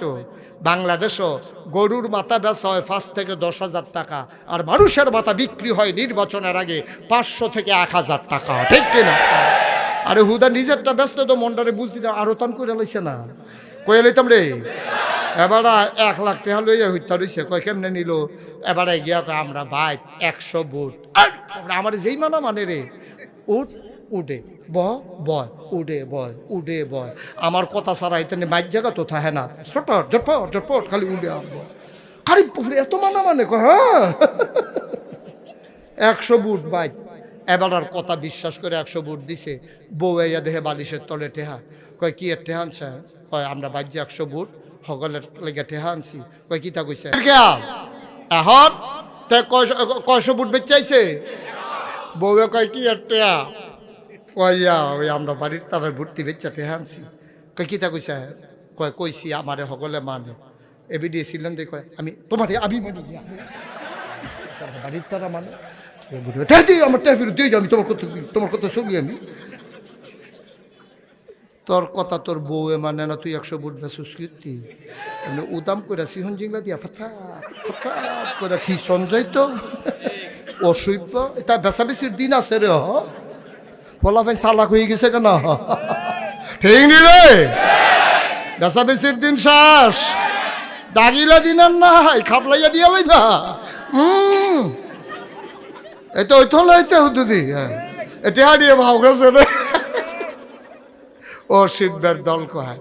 তো বাংলাদেশও গরুর মাথা বেচা হয় 5 থেকে 10,000 টাকা, আর মানুষের মাথা বিক্রি হয় নির্বাচনের আগে 500 থেকে 1,000 টাকা, ঠিক কিনা? আরে হুদা নিজেরটা ব্যস্ত তো মনটারে বুঝি না, আরো তান করে লইছে না, কয়ে লইতাম রে। এবারে 1 লাখ টাকা লইয়া হইতা রইছে, কয় কেমনে নিল? এবারে গিয়া কয় আমরা ভাই 100 ভোট। আমার যেই মানা মানে রে, উঠ উডে বয় উডে বয় উডে বয়, আমার কথা ছাড়া এখানে মাইক জায়গা তো থাকে না, চটপট ঝটপট ঝটপট খালি উডে আসবো, খালি পুকুরে এত মানা মানে কয় হ্যাঁ 100 ভোট ভাই। এবার আর কথা বিশ্বাস করে 100 ভোট দিছে। বউ ইয়া দেহে বালিশের তলে টেহা, কয় কি এর টেহা আনছে? কয় আমরা বাজ্যে 100 ভোট সকলের লেগে টেহা আনছি। কয় কি তা কইছে এখন কয়শো ভোট বেচাইছে? বউয়ে কয় কি এর টেহা? কইয়া ওই আমরা বাড়ির তারা ভর্তি বেচা টেহা আনছি। কয় কি তা কইছে? কয় কইছি আমারে সকলে মানে এবি দিয়েছিলেন যে, কয় আমি তোমার আমি মানি বাড়ির তারা মানে আমার টেফির দিয়ে আমি তোমার কথা ছবি আমি তোর কথা তোর বউয়ে মানে না, তুই 100 ভোট বেসুস কীর্তি এমনি উদাম করে সিহন জিংলা দিয়া ফটফাট করে কি সঞ্জয় তো অসভ্য। এটা বেচা বেশির দিন আছে রে, ফলাফাই চালাক হয়ে গেছে কেন? ঠিক নি রে, বেচা বেশির দিন শ্বাস দাগিলা দিন আর নাই, খাপলাইয়া দিয়া লইবা। এটা ওই তো লাইতে হুদুদি, হ্যাঁ এটা হারিয়ে ভাও গেছে রে। ও শিববের দল কয়